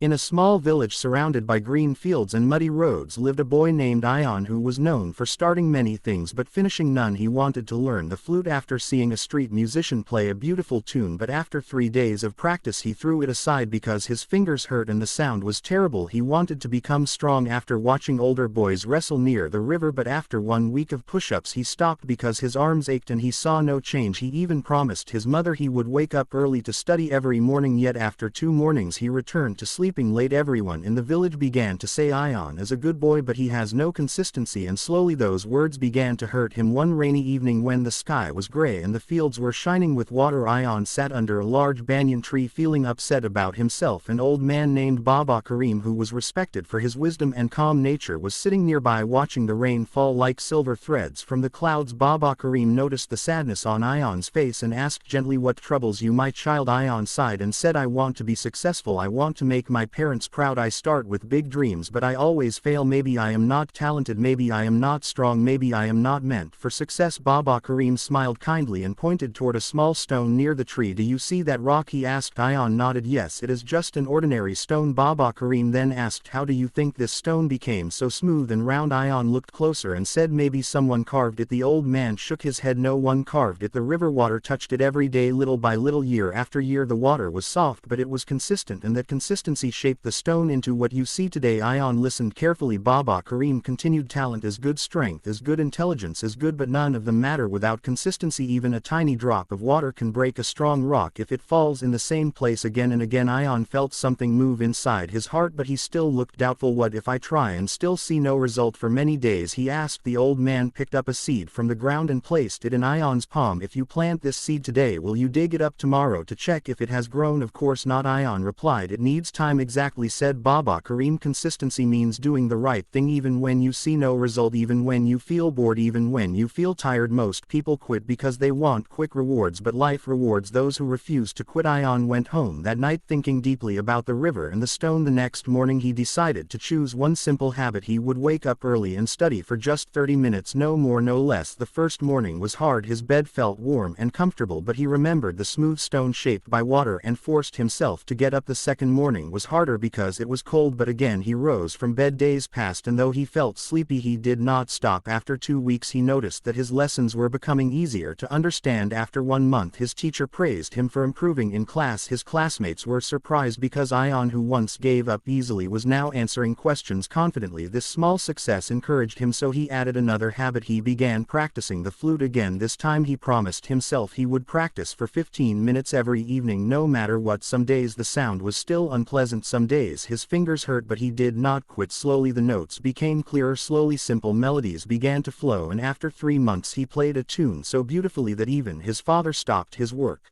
In a small village surrounded by green fields and muddy roads lived a boy named Ion who was known for starting many things but finishing none. He wanted to learn the flute after seeing a street musician play a beautiful tune, but after 3 days of practice he threw it aside because his fingers hurt and the sound was terrible. He wanted to become strong after watching older boys wrestle near the river, but after 1 week of push-ups he stopped because his arms ached and he saw no change. He even promised his mother he would wake up early to study every morning, yet after 2 mornings he returned to sleeping late. Everyone in the village began to say Ion is a good boy but he has no consistency, and slowly those words began to hurt him. One rainy evening when the sky was gray and the fields were shining with water, Ion sat under a large banyan tree feeling upset about himself. An old man named Baba Karim, who was respected for his wisdom and calm nature, was sitting nearby watching the rain fall like silver threads from the clouds. Baba Karim noticed the sadness on Ion's face and asked gently, "What troubles you, my child?" Ion sighed and said, "I want to be successful. I want to make my parents proud. I start with big dreams but I always fail. Maybe I am not talented, maybe I am not strong, maybe I am not meant for success." Baba Karim smiled kindly and pointed toward a small stone near the tree. "Do you see that rock?" he asked. Ion nodded. "Yes, it is just an ordinary stone." Baba Karim then asked, "How do you think this stone became so smooth and round?" Ion looked closer and said, "Maybe someone carved it." The old man shook his head. "No one carved it. The river water touched it every day, little by little, year after year. The water was soft but it was consistent, and that consistency shaped the stone into what you see today." Ion listened carefully. Baba Karim continued, "Talent is good, strength is good, intelligence is good, but none of them matter without consistency. Even a tiny drop of water can break a strong rock if it falls in the same place again and again." Ion felt something move inside his heart, but he still looked doubtful. "What if I try and still see no result for many days?" he asked. The old man picked up a seed from the ground and placed it in Ion's palm. "If you plant this seed today, will you dig it up tomorrow to check if it has grown?" "Of course not," Ion replied. "It needs time." "Exactly," said Baba Karim. "Consistency means doing the right thing even when you see no result, even when you feel bored, even when you feel tired. Most people quit because they want quick rewards, but life rewards those who refuse to quit." Ion went home that night thinking deeply about the river and the stone. The next morning he decided to choose one simple habit. He would wake up early and study for just 30 minutes, no more no less. The first morning was hard. His bed felt warm and comfortable, but he remembered the smooth stone shaped by water and forced himself to get up. The second morning was harder because it was cold, but again he rose from bed. Days passed, and though he felt sleepy he did not stop. After 2 weeks he noticed that his lessons were becoming easier to understand. After 1 month his teacher praised him for improving in class. His classmates were surprised because Ion, who once gave up easily, was now answering questions confidently. This small success encouraged him, so he added another habit. He began practicing the flute again. This time he promised himself he would practice for 15 minutes every evening, no matter what. Some days the sound was still unpleasant, some days his fingers hurt, but he did not quit. Slowly the notes became clearer, slowly simple melodies began to flow, and after 3 months he played a tune so beautifully that even his father stopped his work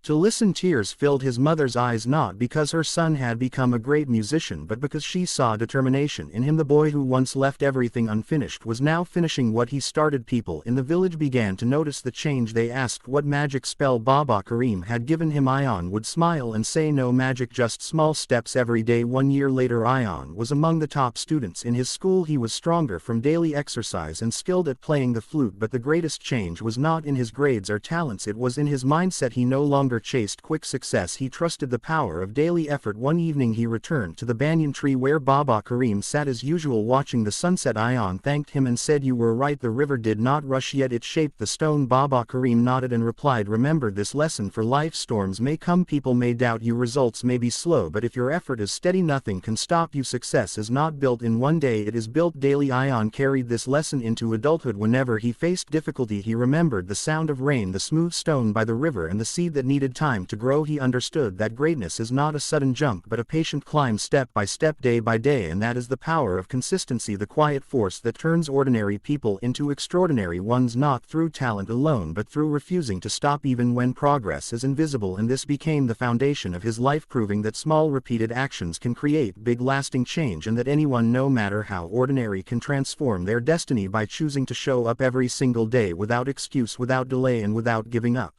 to listen. Tears filled his mother's eyes, not because her son had become a great musician, but because she saw determination in him. The boy who once left everything unfinished was now finishing what he started. People in the village began to notice the change. They asked what magic spell Baba Karim had given him. Ion would smile and say, "No magic, just small steps every day." 1 year later Ion was among the top students in his school. He was stronger from daily exercise and skilled at playing the flute, but the greatest change was not in his grades or talents, it was in his mindset. He no longer chased quick success, he trusted the power of daily effort. One evening he returned to the banyan tree where Baba Karim sat as usual watching the sunset. Ion thanked him and said, "You were right, the river did not rush, yet it shaped the stone." Baba Karim nodded and replied, "Remember this lesson for life. Storms may come, people may doubt you, results may be slow, but if your effort is steady nothing can stop you. Success is not built in one day, it is built daily." Ion carried this lesson into adulthood. Whenever he faced difficulty he remembered the sound of rain, the smooth stone by the river, and the seed that needed time to grow. He understood that greatness is not a sudden jump but a patient climb, step by step, day by day, and that is the power of consistency, the quiet force that turns ordinary people into extraordinary ones, not through talent alone but through refusing to stop even when progress is invisible. And this became the foundation of his life, proving that small repeated actions can create big lasting change, and that anyone, no matter how ordinary, can transform their destiny by choosing to show up every single day without excuse, without delay, and without giving up.